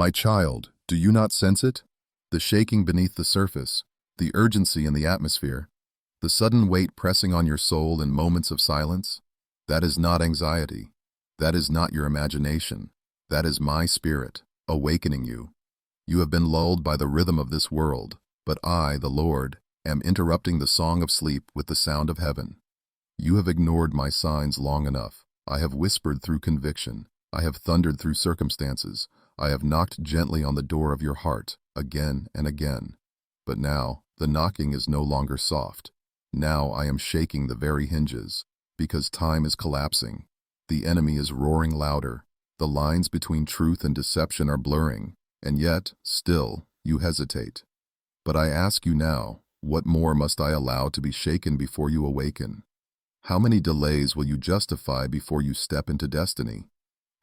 My child, do you not sense it? The shaking beneath the surface, the urgency in the atmosphere, the sudden weight pressing on your soul in moments of silence? That is not anxiety. That is not your imagination. That is my spirit, awakening you. You have been lulled by the rhythm of this world, but I, the Lord, am interrupting the song of sleep with the sound of heaven. You have ignored my signs long enough. I have whispered through conviction. I have thundered through circumstances. I have knocked gently on the door of your heart, again and again. But now, the knocking is no longer soft. Now I am shaking the very hinges, because time is collapsing. The enemy is roaring louder. The lines between truth and deception are blurring, and yet, still, you hesitate. But I ask you now, what more must I allow to be shaken before you awaken? How many delays will you justify before you step into destiny?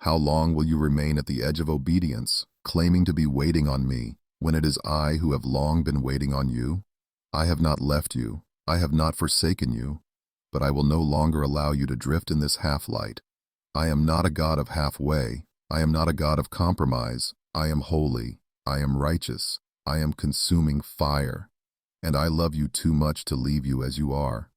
How long will you remain at the edge of obedience, claiming to be waiting on me, when it is I who have long been waiting on you? I have not left you. I have not forsaken you. But I will no longer allow you to drift in this half-light. I am not a God of halfway. I am not a God of compromise. I am holy. I am righteous. I am consuming fire. And I love you too much to leave you as you are.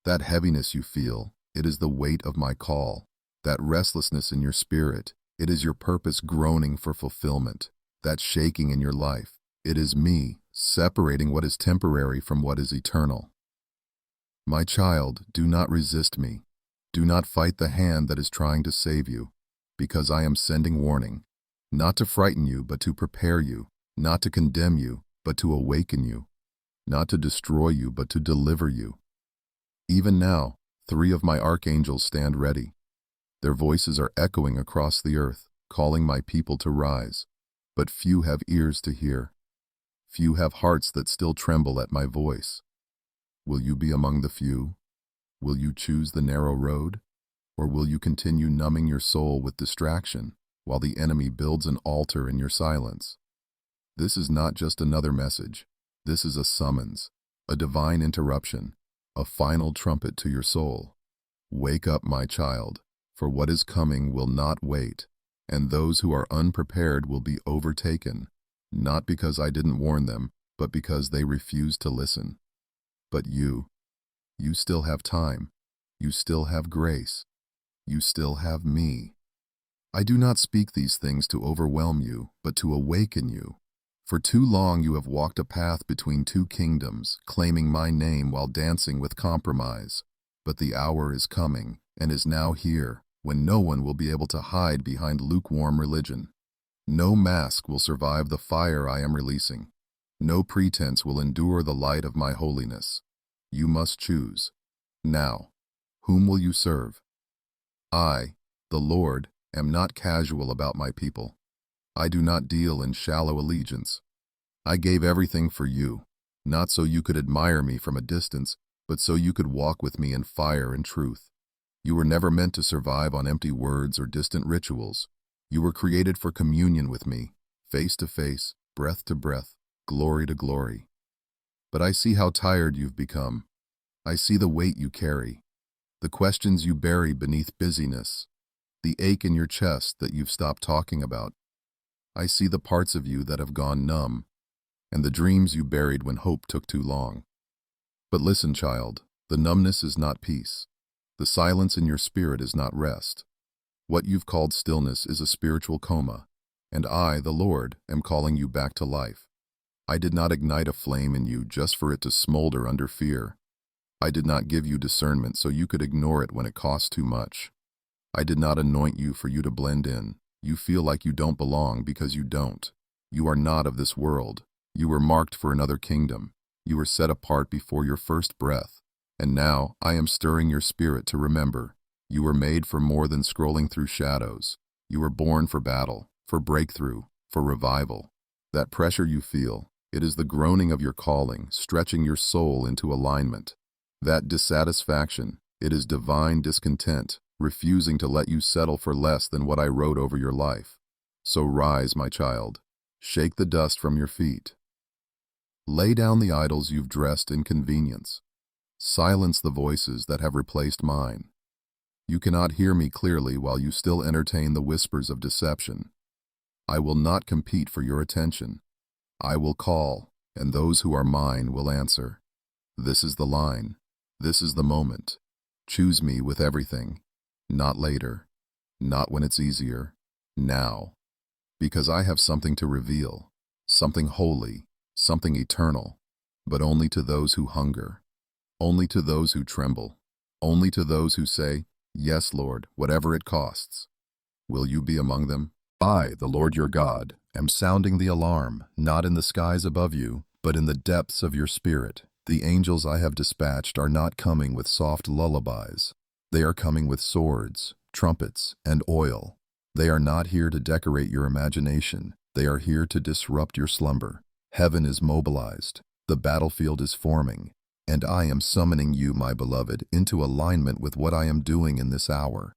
That heaviness you feel, it is the weight of my call. That restlessness in your spirit, it is your purpose groaning for fulfillment. That shaking in your life, it is me, separating what is temporary from what is eternal. My child, do not resist me. Do not fight the hand that is trying to save you, because I am sending warning, not to frighten you, but to prepare you, not to condemn you, but to awaken you, not to destroy you, but to deliver you. Even now, 3 of my archangels stand ready. Their voices are echoing across the earth, calling my people to rise. But few have ears to hear. Few have hearts that still tremble at my voice. Will you be among the few? Will you choose the narrow road? Or will you continue numbing your soul with distraction while the enemy builds an altar in your silence? This is not just another message. This is a summons, a divine interruption, a final trumpet to your soul. Wake up, my child. For what is coming will not wait, and those who are unprepared will be overtaken, not because I didn't warn them, but because they refused to listen. But you still have time. You still have grace. You still have me. I do not speak these things to overwhelm you, but to awaken you. For too long you have walked a path between 2 kingdoms, claiming my name while dancing with compromise. But the hour is coming, and is now here, when no one will be able to hide behind lukewarm religion. No mask will survive the fire I am releasing. No pretense will endure the light of my holiness. You must choose. Now, whom will you serve? I, the Lord, am not casual about my people. I do not deal in shallow allegiance. I gave everything for you, not so you could admire me from a distance, but so you could walk with me in fire and truth. You were never meant to survive on empty words or distant rituals. You were created for communion with me, face to face, breath to breath, glory to glory. But I see how tired you've become. I see the weight you carry, the questions you bury beneath busyness, the ache in your chest that you've stopped talking about. I see the parts of you that have gone numb, and the dreams you buried when hope took too long. But listen, child, the numbness is not peace. The silence in your spirit is not rest. What you've called stillness is a spiritual coma, and I, the Lord, am calling you back to life. I did not ignite a flame in you just for it to smolder under fear. I did not give you discernment so you could ignore it when it costs too much. I did not anoint you for you to blend in. You feel like you don't belong because you don't. You are not of this world. You were marked for another kingdom. You were set apart before your first breath. And now I am stirring your spirit to remember. You were made for more than scrolling through shadows. You were born for battle, for breakthrough, for revival. That pressure you feel, it is the groaning of your calling, stretching your soul into alignment. That dissatisfaction, it is divine discontent, refusing to let you settle for less than what I wrote over your life. So rise, my child. Shake the dust from your feet. Lay down the idols you've dressed in convenience. Silence the voices that have replaced mine. You cannot hear me clearly while you still entertain the whispers of deception. I will not compete for your attention. I will call, and those who are mine will answer. This is the line. This is the moment. Choose me with everything. Not later. Not when it's easier. Now. Because I have something to reveal. Something holy. Something eternal. But only to those who hunger. Only to those who tremble. Only to those who say, "Yes, Lord, whatever it costs." Will you be among them? I, the Lord your God, am sounding the alarm, not in the skies above you, but in the depths of your spirit. The angels I have dispatched are not coming with soft lullabies. They are coming with swords, trumpets, and oil. They are not here to decorate your imagination. They are here to disrupt your slumber. Heaven is mobilized. The battlefield is forming. And I am summoning you, my beloved, into alignment with what I am doing in this hour.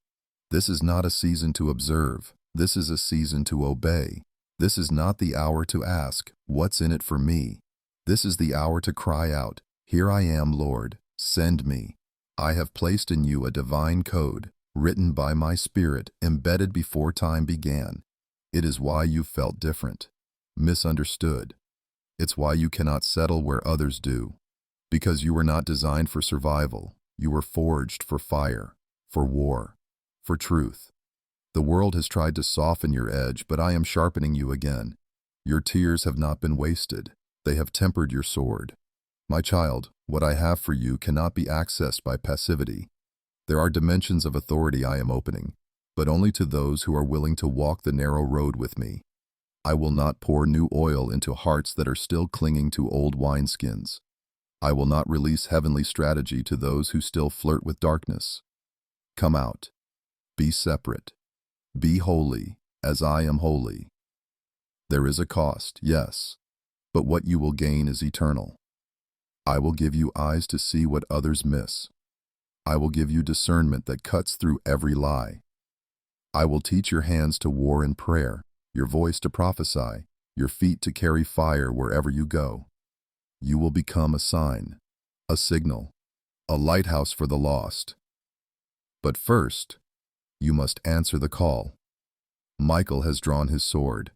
This is not a season to observe. This is a season to obey. This is not the hour to ask, "What's in it for me?" This is the hour to cry out, "Here I am, Lord, send me." I have placed in you a divine code, written by my Spirit, embedded before time began. It is why you felt different, misunderstood. It's why you cannot settle where others do. Because you were not designed for survival. You were forged for fire, for war, for truth. The world has tried to soften your edge, but I am sharpening you again. Your tears have not been wasted. They have tempered your sword. My child, what I have for you cannot be accessed by passivity. There are dimensions of authority I am opening, but only to those who are willing to walk the narrow road with me. I will not pour new oil into hearts that are still clinging to old wineskins. I will not release heavenly strategy to those who still flirt with darkness. Come out. Be separate. Be holy, as I am holy. There is a cost, yes, but what you will gain is eternal. I will give you eyes to see what others miss. I will give you discernment that cuts through every lie. I will teach your hands to war in prayer, your voice to prophesy, your feet to carry fire wherever you go. You will become a sign, a signal, a lighthouse for the lost. But first, you must answer the call. Michael has drawn his sword.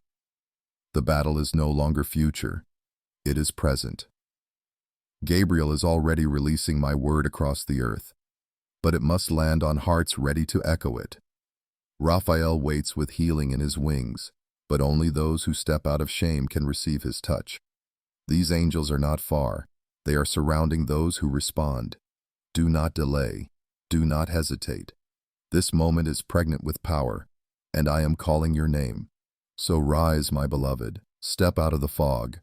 The battle is no longer future. It is present. Gabriel is already releasing my word across the earth, but it must land on hearts ready to echo it. Raphael waits with healing in his wings, but only those who step out of shame can receive his touch. These angels are not far. They are surrounding those who respond. Do not delay. Do not hesitate. This moment is pregnant with power, and I am calling your name. So rise, my beloved. Step out of the fog.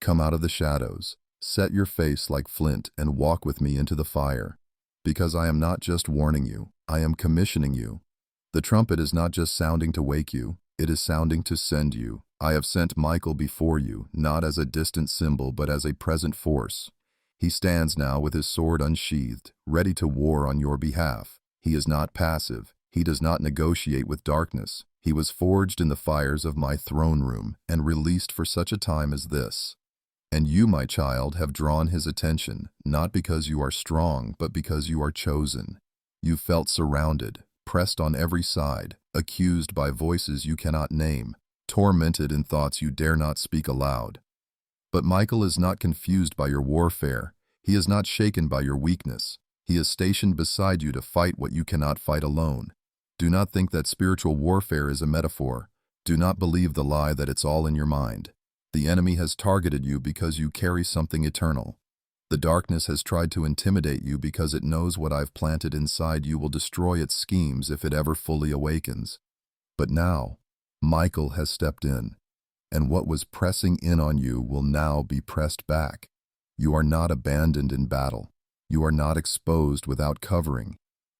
Come out of the shadows. Set your face like flint and walk with me into the fire. Because I am not just warning you, I am commissioning you. The trumpet is not just sounding to wake you, it is sounding to send you. I have sent Michael before you, not as a distant symbol, but as a present force. He stands now with his sword unsheathed, ready to war on your behalf. He is not passive. He does not negotiate with darkness. He was forged in the fires of my throne room and released for such a time as this. And you, my child, have drawn his attention, not because you are strong, but because you are chosen. You felt surrounded, pressed on every side, accused by voices you cannot name, tormented in thoughts you dare not speak aloud. But Michael is not confused by your warfare. He is not shaken by your weakness. He is stationed beside you to fight what you cannot fight alone. Do not think that spiritual warfare is a metaphor. Do not believe the lie that it's all in your mind. The enemy has targeted you because you carry something eternal. The darkness has tried to intimidate you because it knows what I've planted inside you will destroy its schemes if it ever fully awakens. But now, Michael has stepped in, and what was pressing in on you will now be pressed back. You are not abandoned in battle. You are not exposed without covering.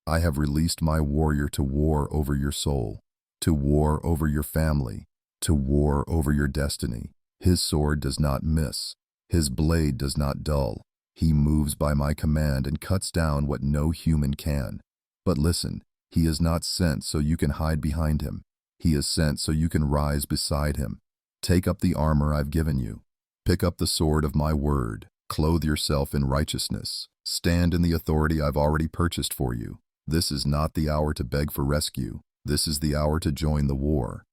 I have released my warrior to war over your soul, to war over your family, to war over your destiny. His sword does not miss. His blade does not dull. He moves by my command and cuts down what no human can. But listen, he is not sent so you can hide behind him. He is sent so you can rise beside him. Take up the armor I've given you. Pick up the sword of my word. Clothe yourself in righteousness. Stand in the authority I've already purchased for you. This is not the hour to beg for rescue. This is the hour to join the war.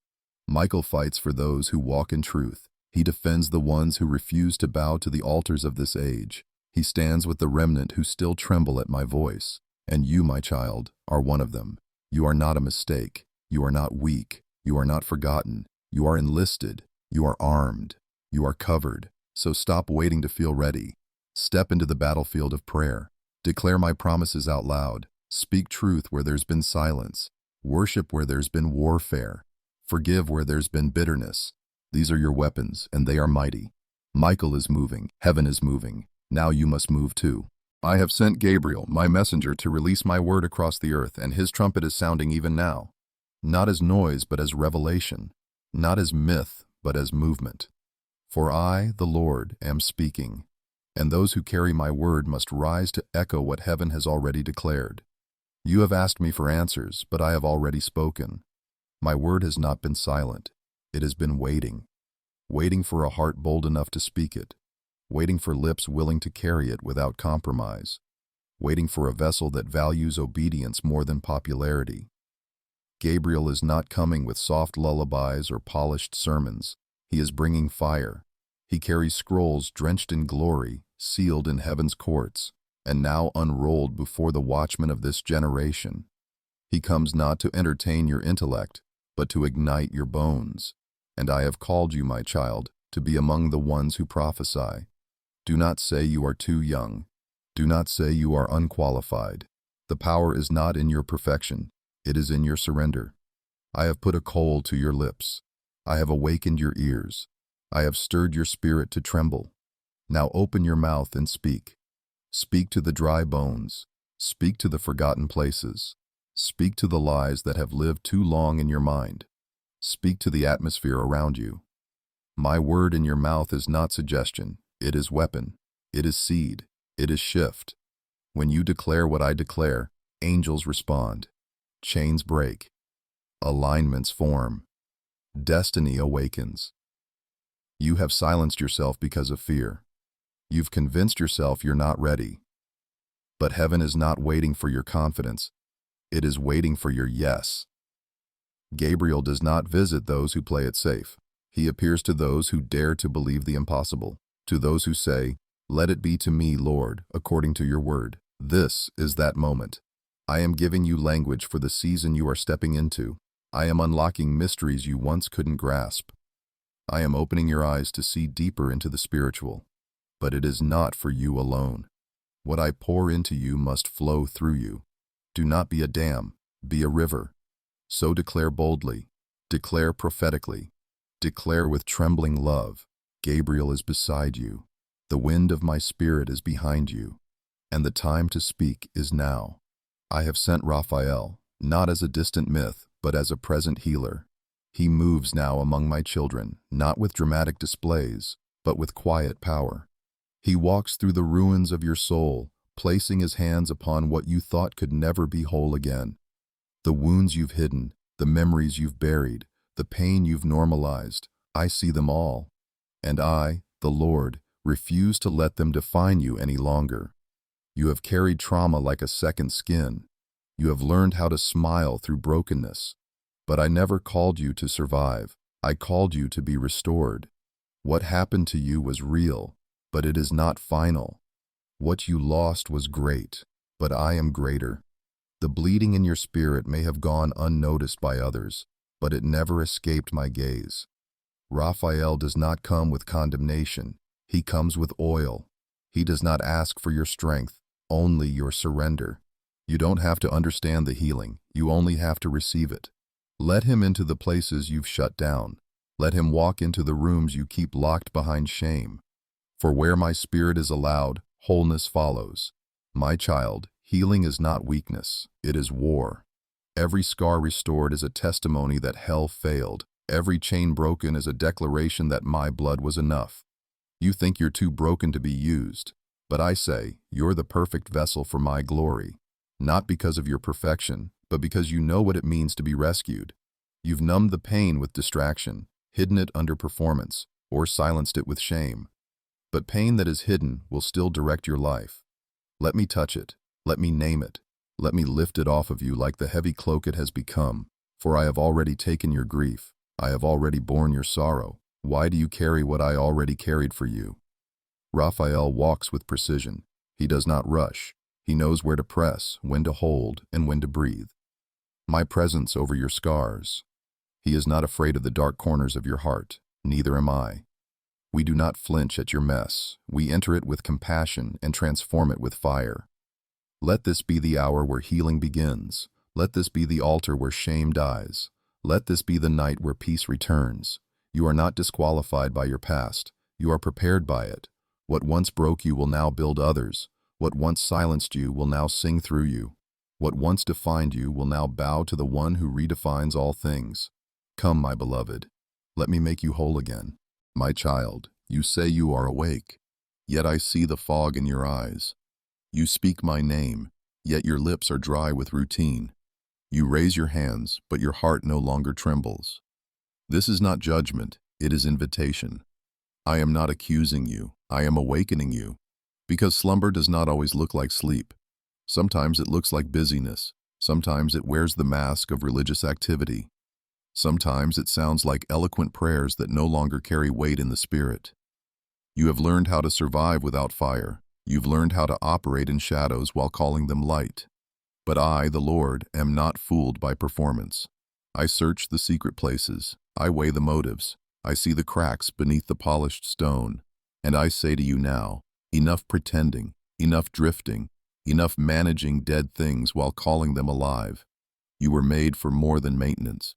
Michael fights for those who walk in truth. He defends the ones who refuse to bow to the altars of this age. He stands with the remnant who still tremble at my voice. And you, my child, are one of them. You are not a mistake. You are not weak. You are not forgotten. You are enlisted. You are armed. You are covered. So stop waiting to feel ready. Step into the battlefield of prayer. Declare my promises out loud. Speak truth where there's been silence. Worship where there's been warfare. Forgive where there's been bitterness. These are your weapons, and they are mighty. Michael is moving. Heaven is moving. Now you must move too. I have sent Gabriel, my messenger, to release my word across the earth, and his trumpet is sounding even now. Not as noise, but as revelation. Not as myth, but as movement. For I, the Lord, am speaking, and those who carry my word must rise to echo what heaven has already declared. You have asked me for answers, but I have already spoken. My word has not been silent. It has been waiting. Waiting for a heart bold enough to speak it. Waiting for lips willing to carry it without compromise. Waiting for a vessel that values obedience more than popularity. Gabriel is not coming with soft lullabies or polished sermons. He is bringing fire. He carries scrolls drenched in glory, sealed in heaven's courts, and now unrolled before the watchmen of this generation. He comes not to entertain your intellect, but to ignite your bones. And I have called you, my child, to be among the ones who prophesy. Do not say you are too young. Do not say you are unqualified. The power is not in your perfection. It is in your surrender. I have put a coal to your lips. I have awakened your ears. I have stirred your spirit to tremble. Now open your mouth and speak. Speak to the dry bones. Speak to the forgotten places. Speak to the lies that have lived too long in your mind. Speak to the atmosphere around you. My word in your mouth is not suggestion. It is weapon. It is seed. It is shift. When you declare what I declare, angels respond. Chains break. Alignments form. Destiny awakens. You have silenced yourself because of fear. You've convinced yourself you're not ready. But heaven is not waiting for your confidence. It is waiting for your yes. Gabriel does not visit those who play it safe. He appears to those who dare to believe the impossible, to those who say, "Let it be to me, Lord, according to your word." This is that moment. I am giving you language for the season you are stepping into. I am unlocking mysteries you once couldn't grasp. I am opening your eyes to see deeper into the spiritual. But it is not for you alone. What I pour into you must flow through you. Do not be a dam, be a river. So declare boldly, declare prophetically, declare with trembling love. Gabriel is beside you. The wind of my spirit is behind you. And the time to speak is now. I have sent Raphael, not as a distant myth, but as a present healer. He moves now among my children, not with dramatic displays, but with quiet power. He walks through the ruins of your soul, placing his hands upon what you thought could never be whole again. The wounds you've hidden, the memories you've buried, the pain you've normalized, I see them all. And I, the Lord, refuse to let them define you any longer. You have carried trauma like a second skin. You have learned how to smile through brokenness. But I never called you to survive. I called you to be restored. What happened to you was real, but it is not final. What you lost was great, but I am greater. The bleeding in your spirit may have gone unnoticed by others, but it never escaped my gaze. Raphael does not come with condemnation. He comes with oil. He does not ask for your strength, only your surrender. You don't have to understand the healing. You only have to receive it. Let him into the places you've shut down. Let him walk into the rooms you keep locked behind shame. For where my spirit is allowed, wholeness follows. My child, healing is not weakness, it is war. Every scar restored is a testimony that hell failed. Every chain broken is a declaration that my blood was enough. You think you're too broken to be used, but I say, you're the perfect vessel for my glory. Not because of your perfection, but because you know what it means to be rescued. You've numbed the pain with distraction, hidden it under performance, or silenced it with shame. But pain that is hidden will still direct your life. Let me touch it. Let me name it. Let me lift it off of you like the heavy cloak it has become, for I have already taken your grief. I have already borne your sorrow. Why do you carry what I already carried for you? Raphael walks with precision. He does not rush. He knows where to press, when to hold, and when to breathe. My presence over your scars. He is not afraid of the dark corners of your heart. Neither am I. We do not flinch at your mess. We enter it with compassion and transform it with fire. Let this be the hour where healing begins. Let this be the altar where shame dies. Let this be the night where peace returns. You are not disqualified by your past. You are prepared by it. What once broke you will now build others. What once silenced you will now sing through you. What once defined you will now bow to the one who redefines all things. Come, my beloved. Let me make you whole again. My child, you say you are awake, yet I see the fog in your eyes. You speak my name, yet your lips are dry with routine. You raise your hands, but your heart no longer trembles. This is not judgment, it is invitation. I am not accusing you, I am awakening you. Because slumber does not always look like sleep. Sometimes it looks like busyness. Sometimes it wears the mask of religious activity. Sometimes it sounds like eloquent prayers that no longer carry weight in the spirit. You have learned how to survive without fire. You've learned how to operate in shadows while calling them light. But I, the Lord, am not fooled by performance. I search the secret places. I weigh the motives. I see the cracks beneath the polished stone. And I say to you now, enough pretending, enough drifting, enough managing dead things while calling them alive. You were made for more than maintenance.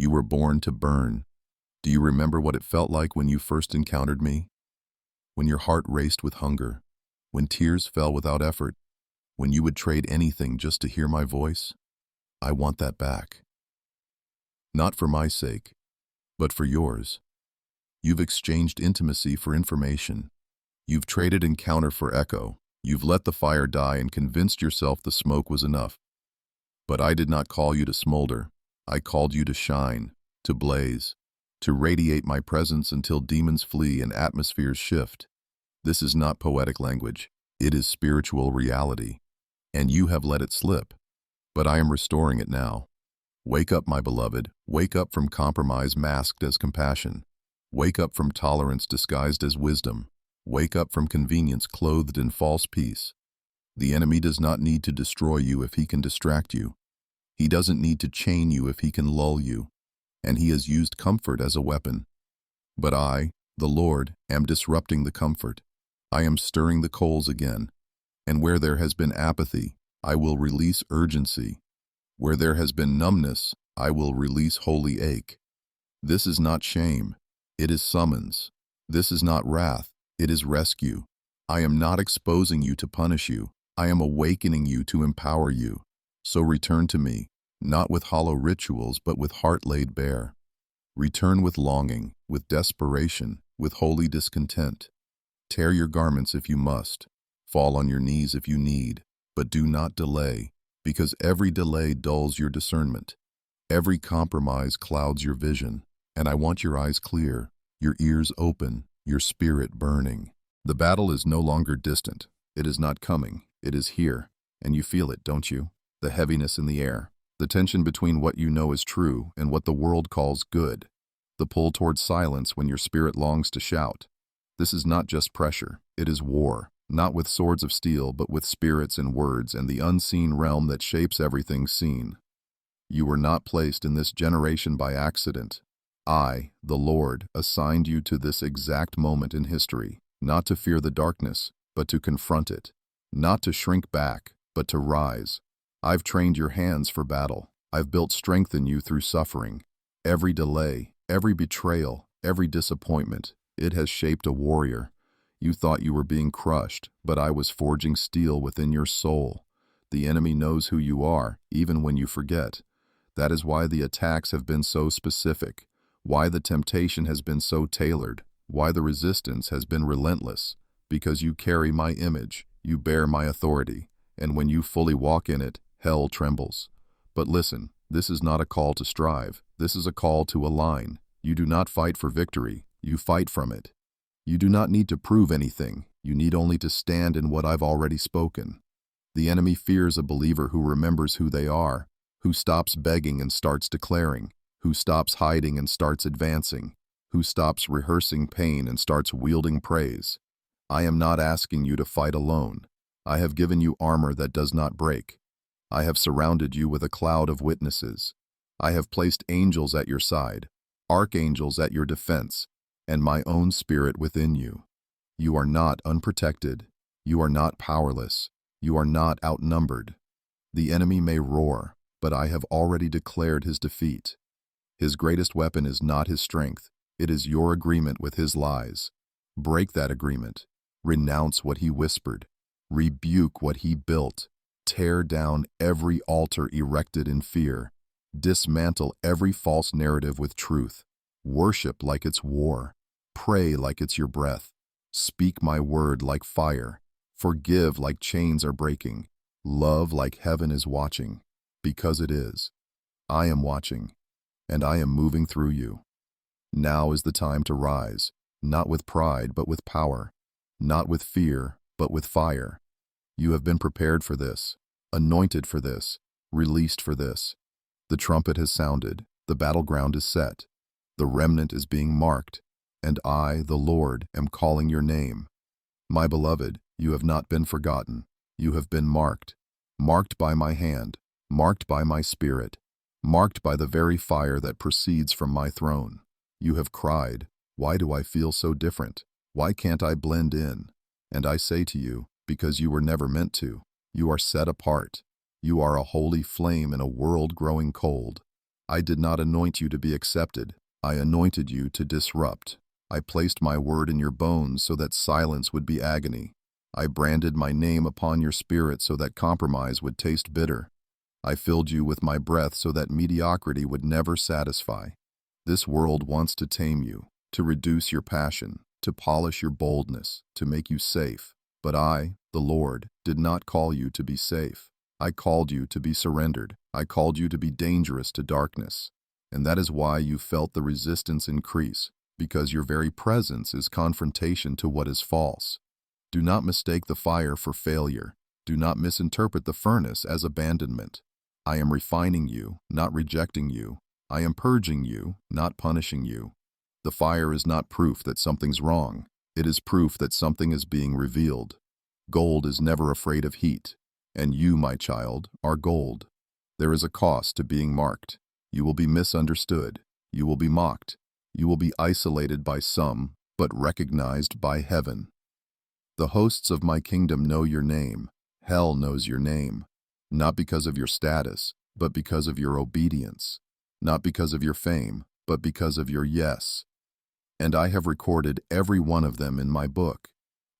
You were born to burn. Do you remember what it felt like when you first encountered me? When your heart raced with hunger, when tears fell without effort, when you would trade anything just to hear my voice? I want that back. Not for my sake, but for yours. You've exchanged intimacy for information. You've traded encounter for echo. You've let the fire die and convinced yourself the smoke was enough. But I did not call you to smolder. I called you to shine, to blaze, to radiate my presence until demons flee and atmospheres shift. This is not poetic language. It is spiritual reality. And you have let it slip. But I am restoring it now. Wake up, my beloved. Wake up from compromise masked as compassion. Wake up from tolerance disguised as wisdom. Wake up from convenience clothed in false peace. The enemy does not need to destroy you if he can distract you. He doesn't need to chain you if he can lull you. And he has used comfort as a weapon. But I, the Lord, am disrupting the comfort. I am stirring the coals again. And where there has been apathy, I will release urgency. Where there has been numbness, I will release holy ache. This is not shame. It is summons. This is not wrath. It is rescue. I am not exposing you to punish you. I am awakening you to empower you. So return to me, not with hollow rituals, but with heart laid bare. Return with longing, with desperation, with holy discontent. Tear your garments if you must. Fall on your knees if you need, but do not delay, because every delay dulls your discernment. Every compromise clouds your vision, and I want your eyes clear, your ears open, your spirit burning. The battle is no longer distant. It is not coming. It is here, and you feel it, don't you? The heaviness in the air, the tension between what you know is true and what the world calls good, the pull towards silence when your spirit longs to shout. This is not just pressure, it is war, not with swords of steel, but with spirits and words and the unseen realm that shapes everything seen. You were not placed in this generation by accident. I, the Lord, assigned you to this exact moment in history, not to fear the darkness, but to confront it, not to shrink back, but to rise. I've trained your hands for battle. I've built strength in you through suffering. Every delay, every betrayal, every disappointment, it has shaped a warrior. You thought you were being crushed, but I was forging steel within your soul. The enemy knows who you are, even when you forget. That is why the attacks have been so specific, why the temptation has been so tailored, why the resistance has been relentless. Because you carry my image, you bear my authority, and when you fully walk in it, hell trembles. But listen, this is not a call to strive. This is a call to align. You do not fight for victory. You fight from it. You do not need to prove anything. You need only to stand in what I've already spoken. The enemy fears a believer who remembers who they are, who stops begging and starts declaring. who stops hiding and starts advancing, who stops rehearsing pain and starts wielding praise. I am not asking you to fight alone. I have given you armor that does not break. I have surrounded you with a cloud of witnesses. I have placed angels at your side, archangels at your defense, and my own spirit within you. You are not unprotected. You are not powerless. You are not outnumbered. The enemy may roar, but I have already declared his defeat. His greatest weapon is not his strength. It is your agreement with his lies. Break that agreement. Renounce what he whispered. Rebuke what he built. Tear down every altar erected in fear. Dismantle every false narrative with truth. Worship like it's war. Pray like it's your breath. Speak my word like fire. Forgive like chains are breaking. Love like heaven is watching. Because it is. I am watching, and I am moving through you. Now is the time to rise, not with pride but with power, not with fear but with fire. You have been prepared for this, anointed for this, released for this. The trumpet has sounded, the battleground is set, the remnant is being marked, and I, the Lord, am calling your name. My beloved, you have not been forgotten. You have been marked, marked by my hand, marked by my spirit, marked by the very fire that proceeds from my throne. You have cried, why do I feel so different? Why can't I blend in? And I say to you, because you were never meant to. You are set apart. You are a holy flame in a world growing cold. I did not anoint you to be accepted. I anointed you to disrupt. I placed my word in your bones so that silence would be agony. I branded my name upon your spirit so that compromise would taste bitter. I filled you with my breath so that mediocrity would never satisfy. This world wants to tame you, to reduce your passion, to polish your boldness, to make you safe. But I, the Lord, did not call you to be safe. I called you to be surrendered. I called you to be dangerous to darkness. And that is why you felt the resistance increase, because your very presence is confrontation to what is false. Do not mistake the fire for failure. Do not misinterpret the furnace as abandonment. I am refining you, not rejecting you. I am purging you, not punishing you. The fire is not proof that something's wrong. It is proof that something is being revealed. Gold is never afraid of heat, and you, my child, are gold. There is a cost to being marked. You will be misunderstood. You will be mocked. You will be isolated by some, but recognized by heaven. The hosts of my kingdom know your name. Hell knows your name. Not because of your status, but because of your obedience. Not because of your fame, but because of your yes. And I have recorded every one of them in my book.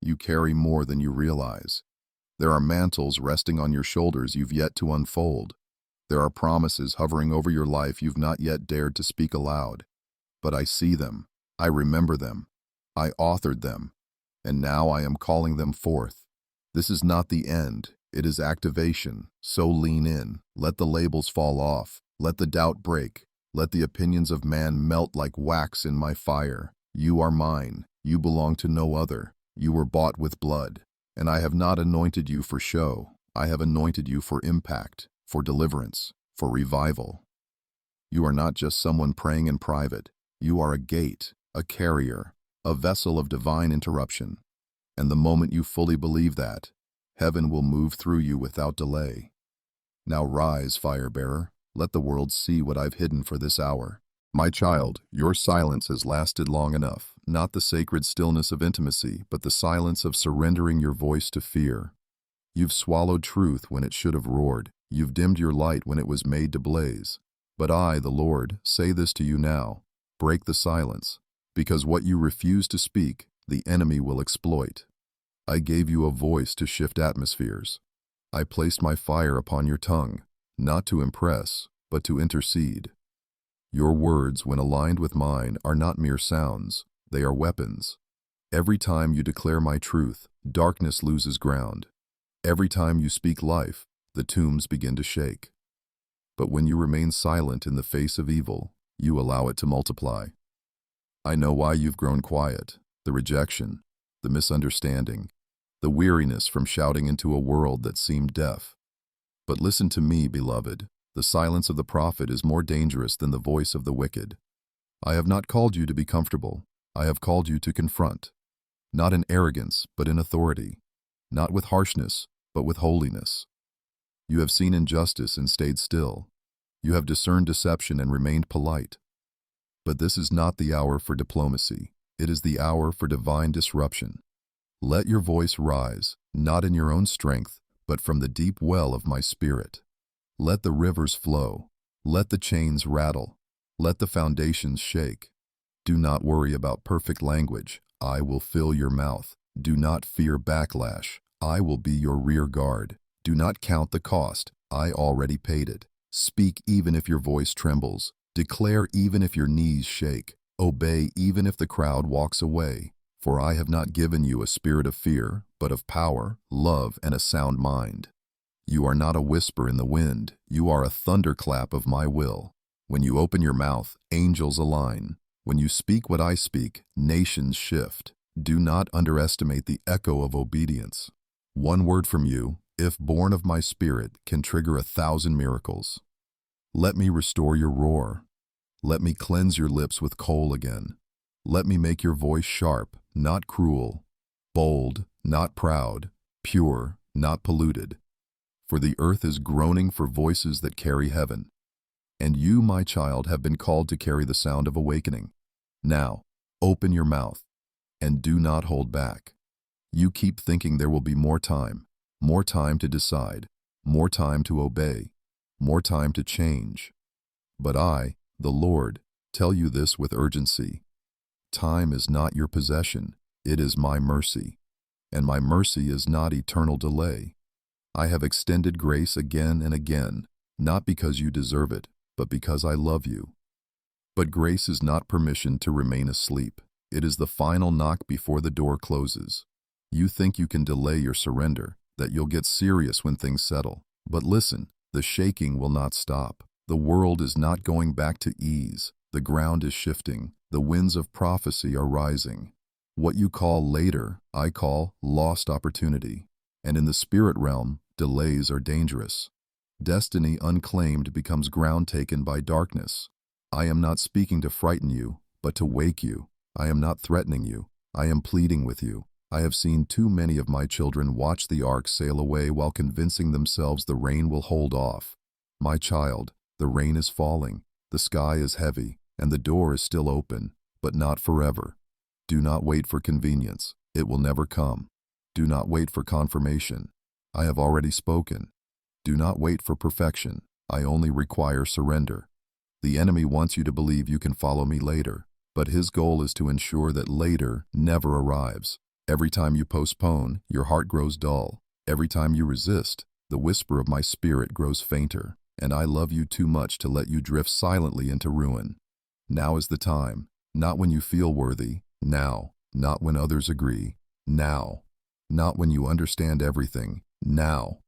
You carry more than you realize. There are mantles resting on your shoulders you've yet to unfold. There are promises hovering over your life you've not yet dared to speak aloud. But I see them. I remember them. I authored them. And now I am calling them forth. This is not the end. It is activation. So lean in. Let the labels fall off. Let the doubt break. Let the opinions of man melt like wax in my fire. You are mine. You belong to no other. You were bought with blood. And I have not anointed you for show. I have anointed you for impact, for deliverance, for revival. You are not just someone praying in private. You are a gate, a carrier, a vessel of divine interruption. And the moment you fully believe that, heaven will move through you without delay. Now rise, fire-bearer. Let the world see what I've hidden for this hour. My child, your silence has lasted long enough. Not the sacred stillness of intimacy, but the silence of surrendering your voice to fear. You've swallowed truth when it should have roared. You've dimmed your light when it was made to blaze. But I, the Lord, say this to you now. Break the silence, because what you refuse to speak, the enemy will exploit. I gave you a voice to shift atmospheres. I placed my fire upon your tongue, not to impress, but to intercede. Your words, when aligned with mine, are not mere sounds. They are weapons. Every time you declare my truth, darkness loses ground. Every time you speak life, the tombs begin to shake. But when you remain silent in the face of evil, you allow it to multiply. I know why you've grown quiet, the rejection, the misunderstanding, the weariness from shouting into a world that seemed deaf. But listen to me, beloved. The The silence of the prophet is more dangerous than the voice of the wicked. I have not called you to be comfortable. I have called you to confront. Not in arrogance, but in authority. Not with harshness, but with holiness. You have seen injustice and stayed still. You have discerned deception and remained polite. But this is not the hour for diplomacy. It is the hour for divine disruption. Let your voice rise, not in your own strength, but from the deep well of my spirit. Let the rivers flow. Let the chains rattle. Let the foundations shake. Do not worry about perfect language. I will fill your mouth. Do not fear backlash. I will be your rear guard. Do not count the cost. I already paid it. Speak even if your voice trembles. Declare even if your knees shake. Obey even if the crowd walks away. For I have not given you a spirit of fear, but of power, love, and a sound mind. You are not a whisper in the wind. You are a thunderclap of my will. When you open your mouth, angels align. When you speak what I speak, nations shift. Do not underestimate the echo of obedience. One word from you, if born of my spirit, can trigger 1,000 miracles. Let me restore your roar. Let me cleanse your lips with coal again. Let me make your voice sharp, not cruel, bold, not proud, pure, not polluted. For the earth is groaning for voices that carry heaven. And you, my child, have been called to carry the sound of awakening. Now, open your mouth, and do not hold back. You keep thinking there will be more time to decide, more time to obey, more time to change. But I, the Lord, tell you this with urgency. Time is not your possession, it is my mercy. And my mercy is not eternal delay. I have extended grace again and again, not because you deserve it, but because I love you. But grace is not permission to remain asleep. It is the final knock before the door closes. You think you can delay your surrender, that you'll get serious when things settle. But listen, the shaking will not stop. The world is not going back to ease. The ground is shifting. The winds of prophecy are rising. What you call later, I call lost opportunity. And in the spirit realm, delays are dangerous. Destiny unclaimed becomes ground taken by darkness. I am not speaking to frighten you, but to wake you. I am not threatening you. I am pleading with you. I have seen too many of my children watch the ark sail away while convincing themselves the rain will hold off. My child, the rain is falling, the sky is heavy, and the door is still open, but not forever. Do not wait for convenience. It will never come. Do not wait for confirmation. I have already spoken. Do not wait for perfection. I only require surrender. The enemy wants you to believe you can follow me later, but his goal is to ensure that later never arrives. Every time you postpone, your heart grows dull. Every time you resist, the whisper of my spirit grows fainter, and I love you too much to let you drift silently into ruin. Now is the time, not when you feel worthy, now, not when others agree, now, not when you understand everything, now.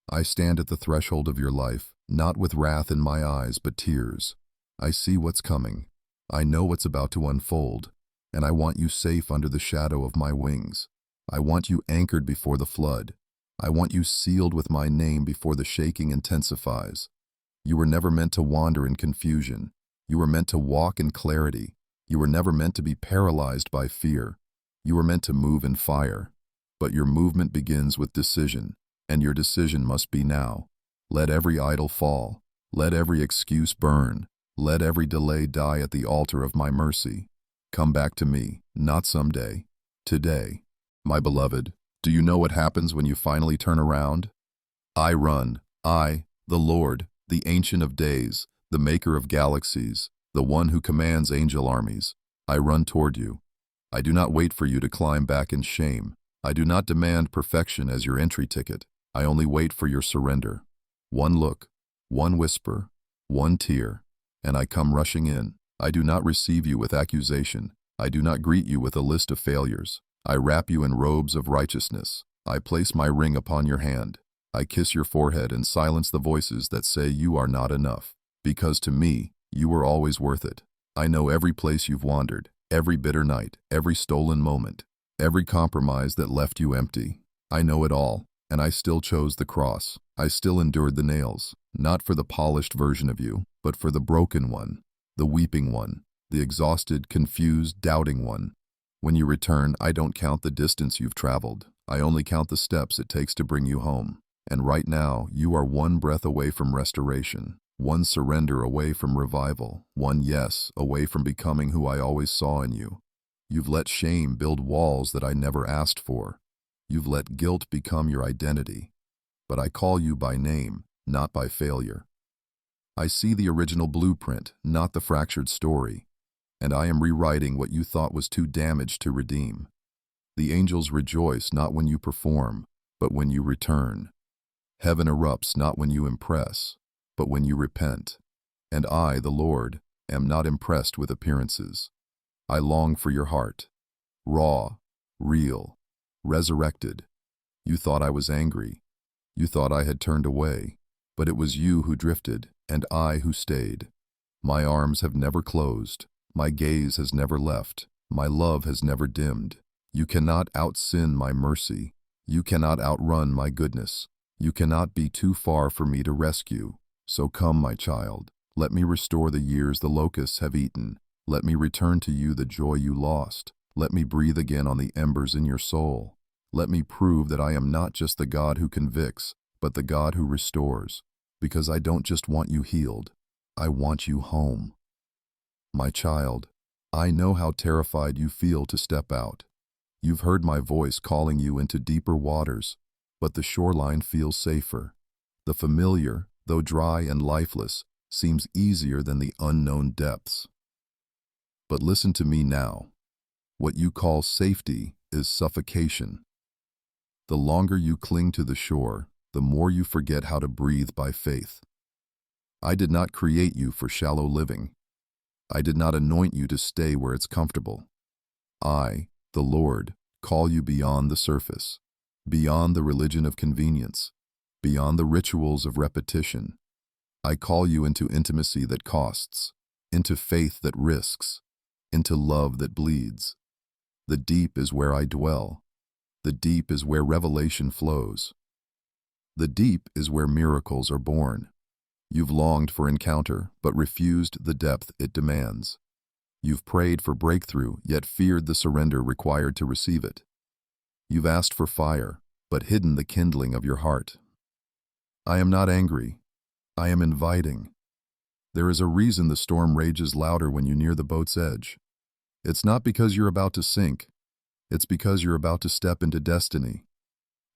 I stand at the threshold of your life, not with wrath in my eyes, but tears. I see what's coming. I know what's about to unfold, and I want you safe under the shadow of my wings. I want you anchored before the flood. I want you sealed with my name before the shaking intensifies. You were never meant to wander in confusion. You were meant to walk in clarity. You were never meant to be paralyzed by fear. You were meant to move in fire. But your movement begins with decision, and your decision must be now. Let every idol fall. Let every excuse burn. Let every delay die at the altar of my mercy. Come back to me, not someday, today. My beloved, do you know what happens when you finally turn around? I run, I, the Lord, the Ancient of Days, the Maker of galaxies, the one who commands angel armies. I run toward you. I do not wait for you to climb back in shame. I do not demand perfection as your entry ticket. I only wait for your surrender. One look, one whisper, one tear, and I come rushing in. I do not receive you with accusation. I do not greet you with a list of failures. I wrap you in robes of righteousness. I place my ring upon your hand. I kiss your forehead and silence the voices that say you are not enough. Because to me, you were always worth it. I know every place you've wandered, every bitter night, every stolen moment, every compromise that left you empty. I know it all, And I still chose the cross. I still endured the nails, not for the polished version of you, but for the broken one, the weeping one, the exhausted, confused, doubting one. When you return, I don't count the distance you've traveled. I only count the steps it takes to bring you home. And right now, you are one breath away from restoration, one surrender away from revival, one yes away from becoming who I always saw in you. You've let shame build walls that I never asked for. You've let guilt become your identity. But I call you by name, not by failure. I see the original blueprint, not the fractured story. And I am rewriting what you thought was too damaged to redeem. The angels rejoice not when you perform, but when you return. Heaven erupts not when you impress, but when you repent. And I, the Lord, am not impressed with appearances. I long for your heart, raw, real, resurrected. You thought I was angry. You thought I had turned away, but it was you who drifted, and I who stayed. My arms have never closed. My gaze has never left. My love has never dimmed. You cannot out-sin my mercy. You cannot outrun my goodness. You cannot be too far for me to rescue. So come, my child. Let me restore the years the locusts have eaten. Let me return to you the joy you lost. Let me breathe again on the embers in your soul. Let me prove that I am not just the God who convicts, but the God who restores. Because I don't just want you healed. I want you home. My child, I know how terrified you feel to step out. You've heard my voice calling you into deeper waters, but the shoreline feels safer. The familiar, though dry and lifeless, seems easier than the unknown depths. But listen to me now. What you call safety is suffocation. The longer you cling to the shore, the more you forget how to breathe by faith. I did not create you for shallow living. I did not anoint you to stay where it's comfortable. I, the Lord, call you beyond the surface, beyond the religion of convenience, beyond the rituals of repetition. I call you into intimacy that costs, into faith that risks, into love that bleeds. The deep is where I dwell. The deep is where revelation flows. The deep is where miracles are born. You've longed for encounter, but refused the depth it demands. You've prayed for breakthrough, yet feared the surrender required to receive it. You've asked for fire, but hidden the kindling of your heart. I am not angry. I am inviting. There is a reason the storm rages louder when you near the boat's edge. It's not because you're about to sink. It's because you're about to step into destiny.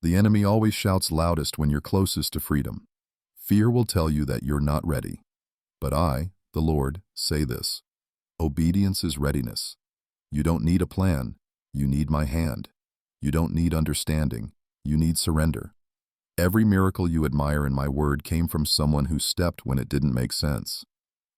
The enemy always shouts loudest when you're closest to freedom. Fear will tell you that you're not ready. But I, the Lord, say this. Obedience is readiness. You don't need a plan. You need my hand. You don't need understanding. You need surrender. Every miracle you admire in my word came from someone who stepped when it didn't make sense.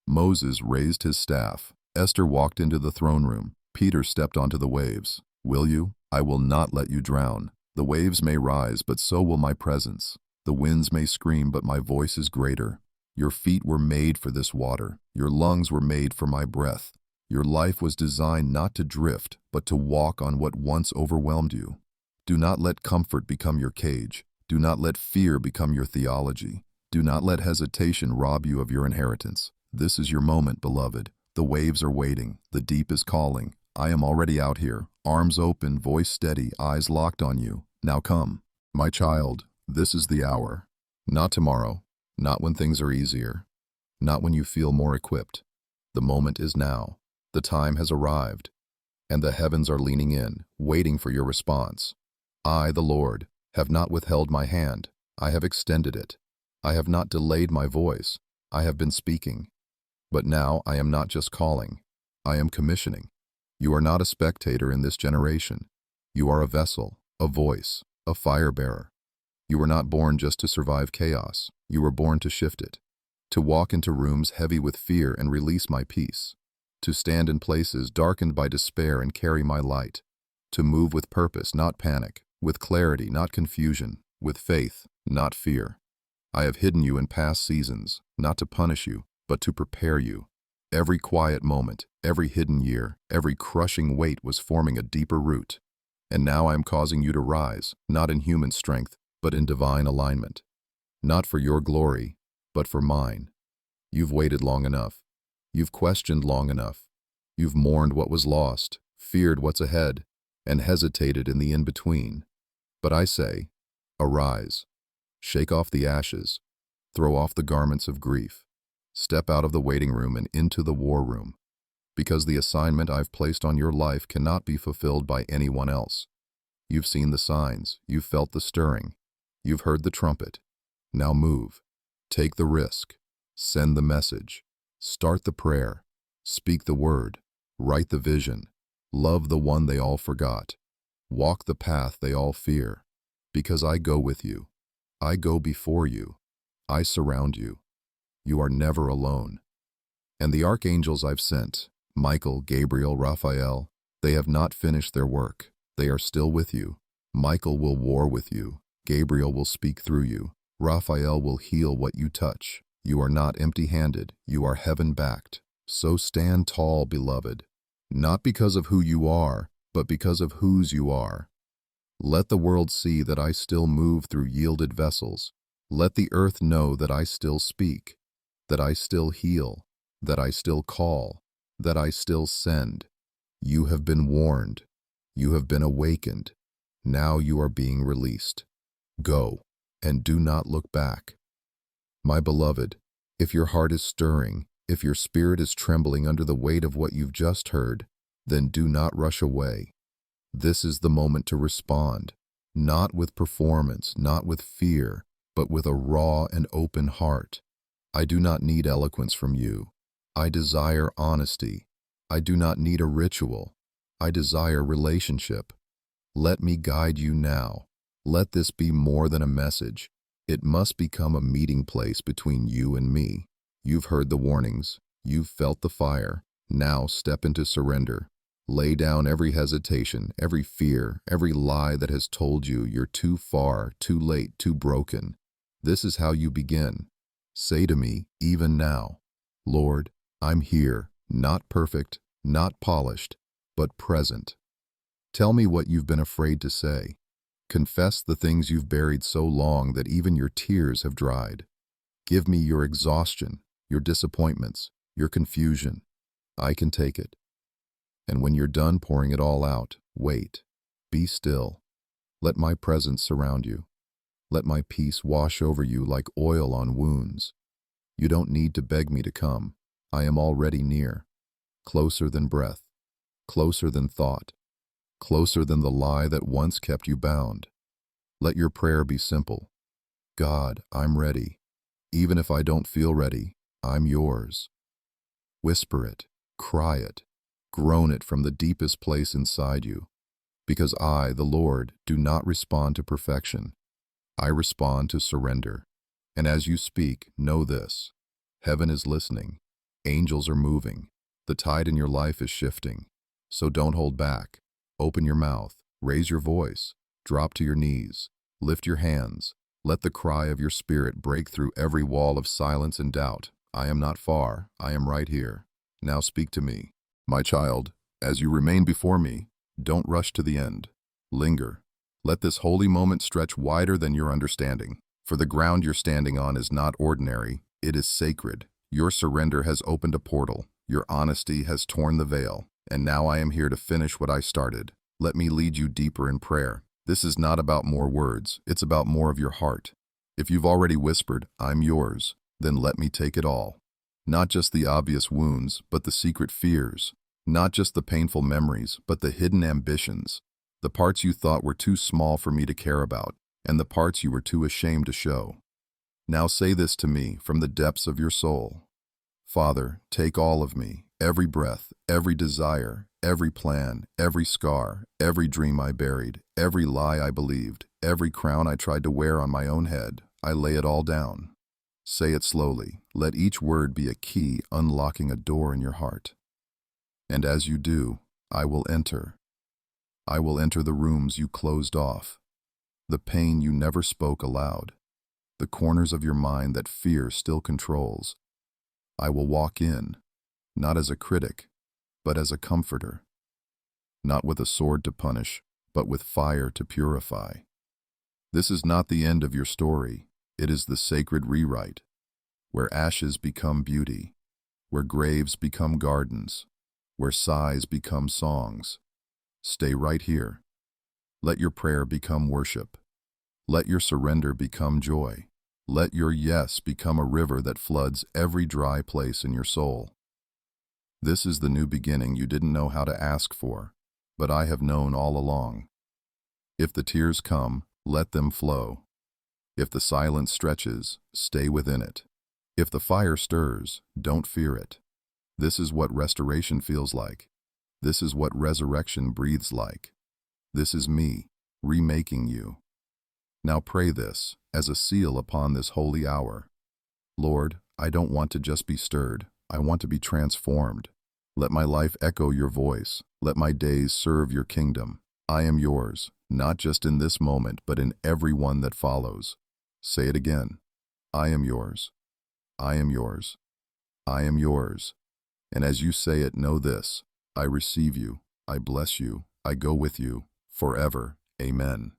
Moses raised his staff. Esther walked into the throne room. Peter stepped onto the waves. Will you? I will not let you drown. The waves may rise, but so will my presence. The winds may scream, but my voice is greater. Your feet were made for this water. Your lungs were made for my breath. Your life was designed not to drift, but to walk on what once overwhelmed you. Do not let comfort become your cage. Do not let fear become your theology. Do not let hesitation rob you of your inheritance. This is your moment, beloved. The waves are waiting. The deep is calling. I am already out here, arms open, voice steady, eyes locked on you. Now come. My child, this is the hour. Not tomorrow. Not when things are easier. Not when you feel more equipped. The moment is now. The time has arrived. And the heavens are leaning in, waiting for your response. I, the Lord, have not withheld my hand. I have extended it. I have not delayed my voice. I have been speaking. But now I am not just calling. I am commissioning. You are not a spectator in this generation. You are a vessel, a voice, a fire bearer. You were not born just to survive chaos. You were born to shift it, to walk into rooms heavy with fear and release my peace, to stand in places darkened by despair and carry my light, to move with purpose, not panic, with clarity, not confusion, with faith, not fear. I have hidden you in past seasons, not to punish you, but to prepare you. Every quiet moment, every hidden year, every crushing weight was forming a deeper root. And now I am causing you to rise, not in human strength, but in divine alignment. Not for your glory, but for mine. You've waited long enough. You've questioned long enough. You've mourned what was lost, feared what's ahead, and hesitated in the in-between. But I say, arise. Shake off the ashes. Throw off the garments of grief. Step out of the waiting room and into the war room. Because the assignment I've placed on your life cannot be fulfilled by anyone else. You've seen the signs. You've felt the stirring. You've heard the trumpet. Now move. Take the risk. Send the message. Start the prayer. Speak the word. Write the vision. Love the one they all forgot. Walk the path they all fear. Because I go with you. I go before you. I surround you. You are never alone. And the archangels I've sent, Michael, Gabriel, Raphael, they have not finished their work. They are still with you. Michael will war with you. Gabriel will speak through you. Raphael will heal what you touch. You are not empty-handed. You are heaven-backed. So stand tall, beloved. Not because of who you are, but because of whose you are. Let the world see that I still move through yielded vessels. Let the earth know that I still speak, that I still heal, that I still call, that I still send. You have been warned. You have been awakened. Now you are being released. Go, and do not look back. My beloved, if your heart is stirring, if your spirit is trembling under the weight of what you've just heard, then do not rush away. This is the moment to respond, not with performance, not with fear, but with a raw and open heart. I do not need eloquence from you. I desire honesty. I do not need a ritual. I desire relationship. Let me guide you now. Let this be more than a message. It must become a meeting place between you and me. You've heard the warnings. You've felt the fire. Now step into surrender. Lay down every hesitation, every fear, every lie that has told you you're too far, too late, too broken. This is how you begin. Say to me, even now, Lord, I'm here, not perfect, not polished, but present. Tell me what you've been afraid to say. Confess the things you've buried so long that even your tears have dried. Give me your exhaustion, your disappointments, your confusion. I can take it. And when you're done pouring it all out, wait. Be still. Let my presence surround you. Let my peace wash over you like oil on wounds. You don't need to beg me to come. I am already near. Closer than breath. Closer than thought. Closer than the lie that once kept you bound. Let your prayer be simple. God, I'm ready. Even if I don't feel ready, I'm yours. Whisper it. Cry it. Groan it from the deepest place inside you. Because I, the Lord, do not respond to perfection. I respond to surrender. And as you speak, know this. Heaven is listening. Angels are moving. The tide in your life is shifting. So don't hold back. Open your mouth. Raise your voice. Drop to your knees. Lift your hands. Let the cry of your spirit break through every wall of silence and doubt. I am not far. I am right here. Now speak to me. My child, as you remain before me, don't rush to the end. Linger. Let this holy moment stretch wider than your understanding. For the ground you're standing on is not ordinary, it is sacred. Your surrender has opened a portal. Your honesty has torn the veil. And now I am here to finish what I started. Let me lead you deeper in prayer. This is not about more words, it's about more of your heart. If you've already whispered, I'm yours, then let me take it all. Not just the obvious wounds, but the secret fears. Not just the painful memories, but the hidden ambitions. The parts you thought were too small for me to care about, and the parts you were too ashamed to show. Now say this to me from the depths of your soul. Father, take all of me, every breath, every desire, every plan, every scar, every dream I buried, every lie I believed, every crown I tried to wear on my own head. I lay it all down. Say it slowly. Let each word be a key unlocking a door in your heart. And as you do, I will enter. I will enter the rooms you closed off, the pain you never spoke aloud, the corners of your mind that fear still controls. I will walk in, not as a critic, but as a comforter, not with a sword to punish, but with fire to purify. This is not the end of your story. It is the sacred rewrite, where ashes become beauty, where graves become gardens, where sighs become songs. Stay right here. Let your prayer become worship. Let your surrender become joy. Let your yes become a river that floods every dry place in your soul. This is the new beginning you didn't know how to ask for, but I have known all along. If the tears come, let them flow. If the silence stretches, stay within it. If the fire stirs, don't fear it. This is what restoration feels like. This is what resurrection breathes like. This is me, remaking you. Now pray this, as a seal upon this holy hour. Lord, I don't want to just be stirred, I want to be transformed. Let my life echo your voice, let my days serve your kingdom. I am yours, not just in this moment, but in every one that follows. Say it again. I am yours. I am yours. I am yours. And as you say it, know this. I receive you. I bless you. I go with you. Forever. Amen.